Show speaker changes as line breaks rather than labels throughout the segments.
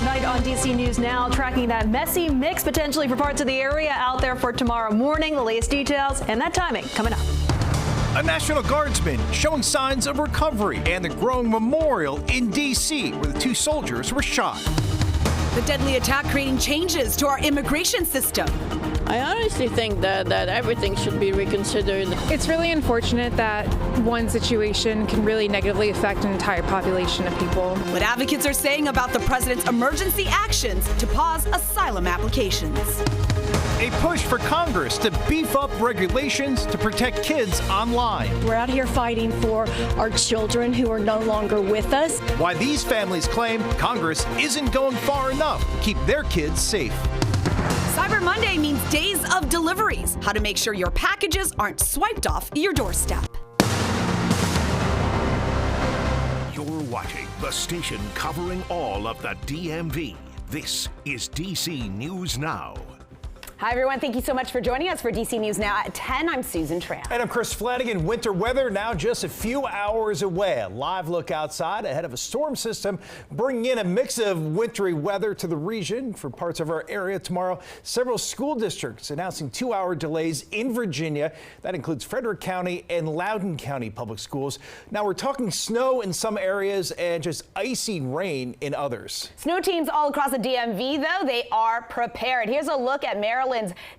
Tonight on DC News Now, tracking that messy mix potentially for parts of the area out there for tomorrow morning. The latest details and that timing coming up.
A National Guardsman showing signs of recovery and the growing memorial in D.C. where the two soldiers were shot.
The deadly attack creating changes to our immigration system.
I honestly think that everything should be reconsidered.
It's really unfortunate that one situation can really negatively affect an entire population of people.
What advocates are saying about the president's emergency actions to pause asylum applications.
A push for Congress to beef up regulations to protect kids online.
We're out here fighting for our children who are no longer with us.
Why these families claim Congress isn't going far enough to keep their kids safe.
Cyber Monday means days of deliveries. How to make sure your packages aren't swiped off your doorstep.
You're watching the station covering all of the DMV. This is DC News Now.
Hi, everyone. Thank you so much for joining us for DC News Now at 10. I'm Susan Tran.
And I'm Chris Flanagan. Winter weather now just a few hours away. A live look outside ahead of a storm system bringing in a mix of wintry weather to the region for parts of our area tomorrow. Several school districts announcing 2-hour delays in Virginia. That includes Frederick County and Loudoun County public schools. Now we're talking snow in some areas and just icy rain in others.
Snow teams all across the DMV, though, they are prepared. Here's a look at Maryland's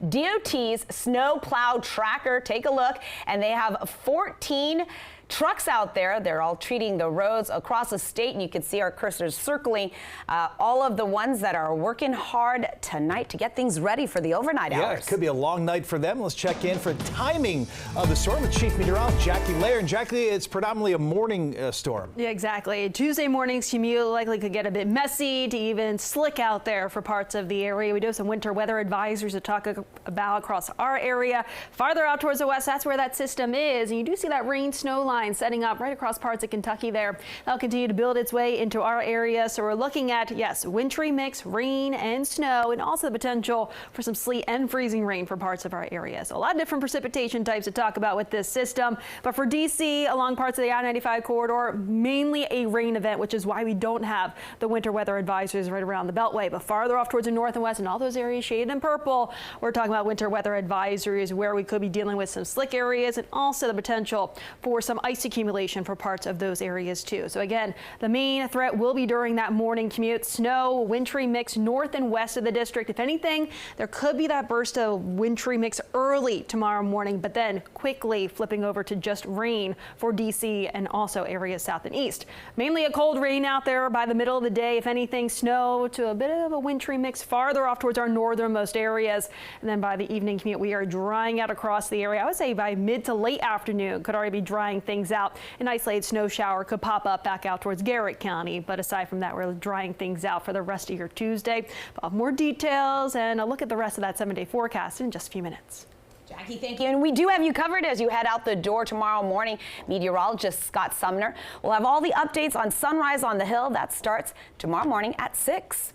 DOT's snow plow tracker. Take a look, and they have 14 trucks out there. They're all treating the roads across the state, and you can see our cursors circling all of the ones that are working hard tonight to get things ready for the overnight hours.
Yeah, it could be a long night for them. Let's check in for timing of the storm with Chief Meteorologist Jackie Lair. And Jackie, it's predominantly a morning storm.
Yeah, exactly. Tuesday morning's commute likely could get a bit messy to even slick out there for parts of the area. We do have some winter weather advisories to talk about across our area. Farther out towards the west, that's where that system is. And you do see that rain snow line setting up right across parts of Kentucky there. That'll continue to build its way into our area. So we're looking at, yes, wintry mix, rain and snow, and also the potential for some sleet and freezing rain for parts of our area. So a lot of different precipitation types to talk about with this system. But for DC, along parts of the I-95 corridor, mainly a rain event, which is why we don't have the winter weather advisories right around the Beltway. But farther off towards the north and west and all those areas shaded in purple, we're talking about winter weather advisories where we could be dealing with some slick areas and also the potential for some ice accumulation for parts of those areas too. So again, the main threat will be during that morning commute. Snow, wintry mix north and west of the district. If anything, there could be that burst of wintry mix early tomorrow morning, but then quickly flipping over to just rain for DC and also areas south and east. Mainly a cold rain out there by the middle of the day. If anything, snow to a bit of a wintry mix farther off towards our northernmost areas. And then by the evening commute, we are drying out across the area. I would say by mid to late afternoon could already be drying things out. An isolated snow shower could pop up back out towards Garrett County. But aside from that, we're drying things out for the rest of your Tuesday. I'll have more details and a look at the rest of that 7-day forecast in just a few minutes.
Jackie, thank you. And we do have you covered as you head out the door tomorrow morning. Meteorologist Scott Sumner will have all the updates on Sunrise on the Hill. That starts tomorrow morning at 6.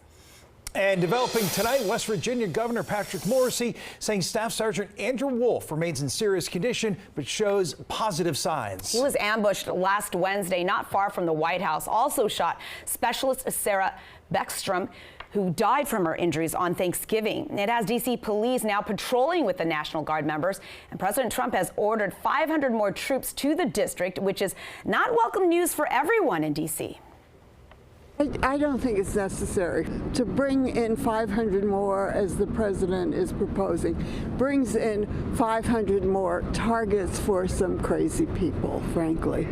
And developing tonight, West Virginia Governor Patrick Morrisey saying Staff Sergeant Andrew Wolf remains in serious condition but shows positive signs.
He was ambushed last Wednesday not far from the White House. Also shot Specialist Sarah Beckstrom, who died from her injuries on Thanksgiving. It has D.C. police now patrolling with the National Guard members, and President Trump has ordered 500 more troops to the district, which is not welcome news for everyone in D.C.
I don't think it's necessary to bring in 500 more as the president is proposing. Brings in 500 more targets for some crazy people, frankly.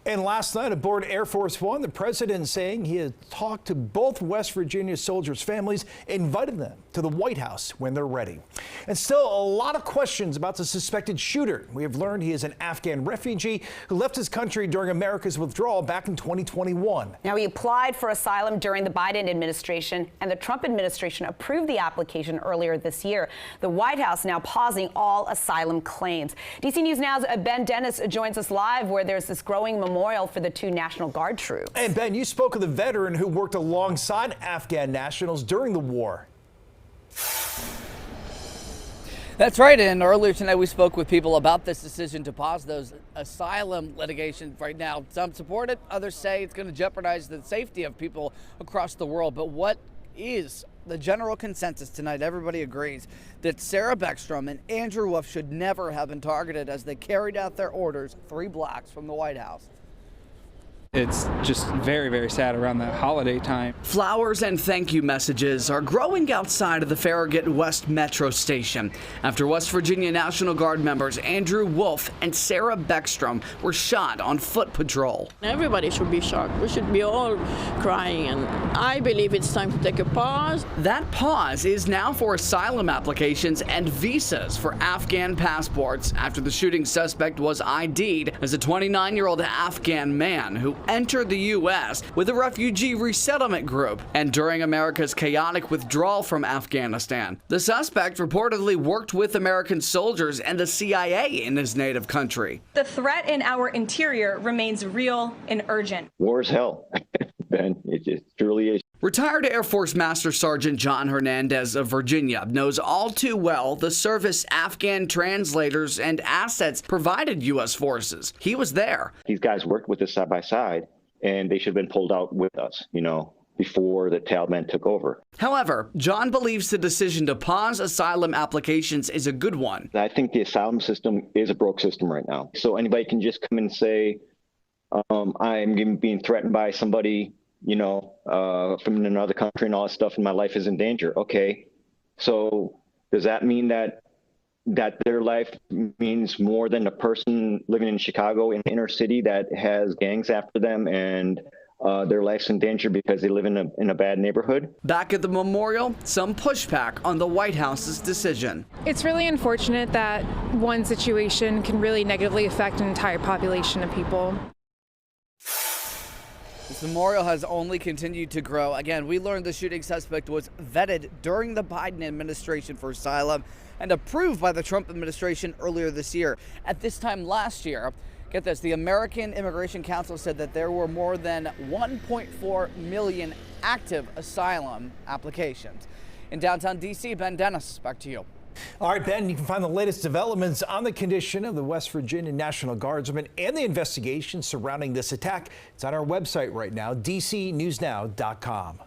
And last night aboard Air Force One, the president saying he had talked to both West Virginia soldiers' families, invited them to the White House when they're ready. And still a lot of questions about the suspected shooter. We have learned he is an Afghan refugee who left his country during America's withdrawal back in 2021.
Now, he applied for asylum during the Biden administration, and the Trump administration approved the application earlier this year. The White House now pausing all asylum claims. DC News Now's Ben Dennis joins us live where there's this growing memorial for the two National Guard troops.
And Ben, you spoke of the veteran who worked alongside Afghan nationals during the war.
That's right, and earlier tonight we spoke with people about this decision to pause those asylum litigations. Right now, some support it, others say it's going to jeopardize the safety of people across the world. But what is the general consensus tonight? Everybody agrees that Sarah Beckstrom and Andrew Wolf should never have been targeted as they carried out their orders 3 blocks from the White House.
It's just very, very sad around the holiday time.
Flowers and thank you messages are growing outside of the Farragut West Metro Station after West Virginia National Guard members Andrew Wolf and Sarah Beckstrom were shot on foot patrol.
Everybody should be shocked. We should be all crying, and I believe it's time to take a pause.
That pause is now for asylum applications and visas for Afghan passports after the shooting suspect was ID'd as a 29-year-old Afghan man who entered the U.S. with a refugee resettlement group and during America's chaotic withdrawal from Afghanistan. The suspect reportedly worked with American soldiers and the CIA in his native country.
The threat in our interior remains real and urgent.
War is hell, Ben. It truly is.
Retired Air Force Master Sergeant John Hernandez of Virginia knows all too well the service Afghan translators and assets provided U.S. forces. He was there.
These guys worked with us side by side, and they should have been pulled out with us, before the Taliban took over.
However, John believes the decision to pause asylum applications is a good one.
I think the asylum system is a broke system right now. So anybody can just come and say, I'm being threatened by somebody from another country and all that stuff, and my life is in danger. Okay, so does that mean that their life means more than a person living in Chicago in the inner city that has gangs after them and their life's in danger because they live in a bad neighborhood?
Back at the memorial, some pushback on the White House's decision.
It's really unfortunate that one situation can really negatively affect an entire population of people.
This memorial has only continued to grow. Again, we learned the shooting suspect was vetted during the Biden administration for asylum and approved by the Trump administration earlier this year. At this time last year, get this, the American Immigration Council said that there were more than 1.4 million active asylum applications. In downtown D.C., Ben Dennis, back to you.
All right, Ben, you can find the latest developments on the condition of the West Virginia National Guardsman and the investigation surrounding this attack. It's on our website right now, dcnewsnow.com.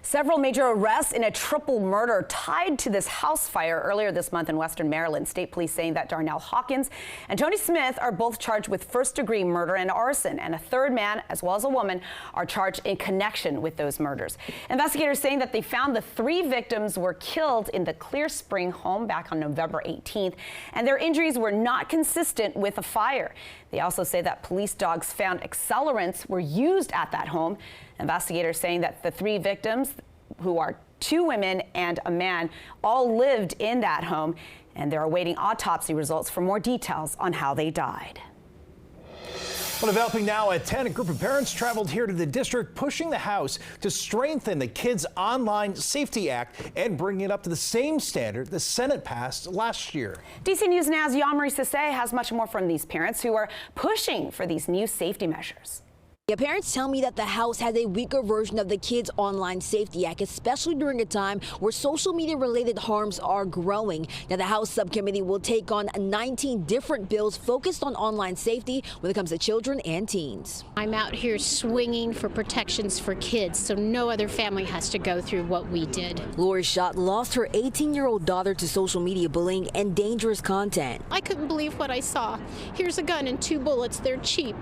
Several major arrests in a triple murder tied to this house fire earlier this month in Western Maryland. State police saying that Darnell Hawkins and Tony Smith are both charged with first-degree murder and arson, and a third man, as well as a woman, are charged in connection with those murders. Investigators saying that they found the 3 victims were killed in the Clear Spring home back on November 18th, and their injuries were not consistent with a fire. They also say that police dogs found accelerants were used at that home. Investigators saying that the 3 victims, who are 2 women and a man, all lived in that home, and they're awaiting autopsy results for more details on how they died.
Well, developing now at 10, a group of parents traveled here to the district pushing the House to strengthen the Kids Online Safety Act and bring it up to the same standard the Senate passed last year.
DC News Now's Yamari Sase has much more from these parents who are pushing for these new safety measures.
Yeah, parents tell me that the House has a weaker version of the Kids Online Safety Act, especially during a time where social media related harms are growing. Now, the House subcommittee will take on 19 different bills focused on online safety when it comes to children and teens.
I'm out here swinging for protections for kids so no other family has to go through what we did.
Lori Schott lost her 18-year-old daughter to social media bullying and dangerous content.
I couldn't believe what I saw. Here's a gun and 2 bullets. They're cheap.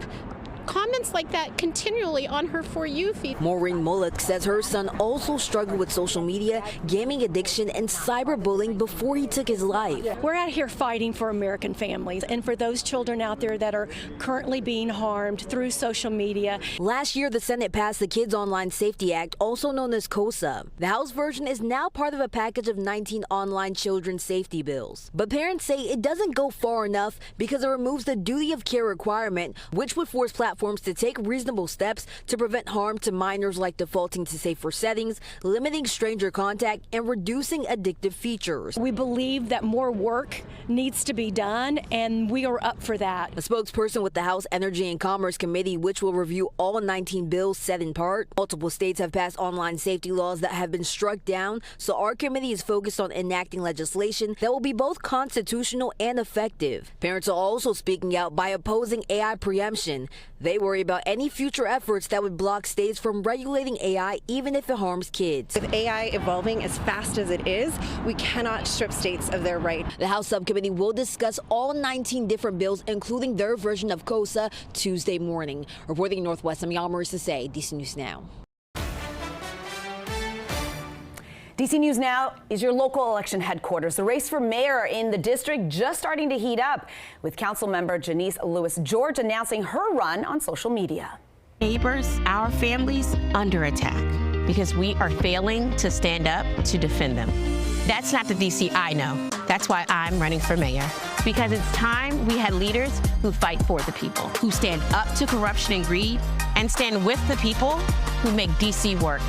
Comments like that continually on her For You feed.
Maureen Mullock says her son also struggled with social media, gaming addiction, and cyberbullying before he took his life.
We're out here fighting for American families and for those children out there that are currently being harmed through social media.
Last year, the Senate passed the Kids Online Safety Act, also known as KOSA. The House version is now part of a package of 19 online children's safety bills. But parents say it doesn't go far enough because it removes the duty of care requirement, which would force platforms platforms to take reasonable steps to prevent harm to minors, like defaulting to safer settings, limiting stranger contact, and reducing addictive features.
We believe that more work needs to be done, and we are up for that.
A spokesperson with the House Energy and Commerce Committee, which will review all 19 bills, said in part, multiple states have passed online safety laws that have been struck down, so our committee is focused on enacting legislation that will be both constitutional and effective. Parents are also speaking out by opposing AI preemption. They worry about any future efforts that would block states from regulating AI, even if it harms kids.
With AI evolving as fast as it is, we cannot strip states of their right.
The House subcommittee will discuss all 19 different bills, including their version of KOSA, Tuesday morning. Reporting in Northwest, I'm Yalmar Sase, DC News Now.
DC News Now is your local election headquarters. The race for mayor in the district just starting to heat up, with council member Janice Lewis George announcing her run on social media.
Neighbors, our families under attack because we are failing to stand up to defend them. That's not the DC I know. That's why I'm running for mayor. Because it's time we had leaders who fight for the people, who stand up to corruption and greed, and stand with the people who make DC work.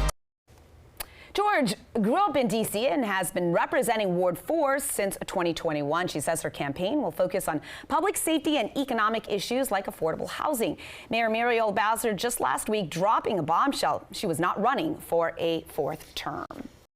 George grew up in D.C. and has been representing Ward 4 since 2021. She says her campaign will focus on public safety and economic issues like affordable housing. Mayor Muriel Bowser just last week dropping a bombshell. She was not running for a fourth term.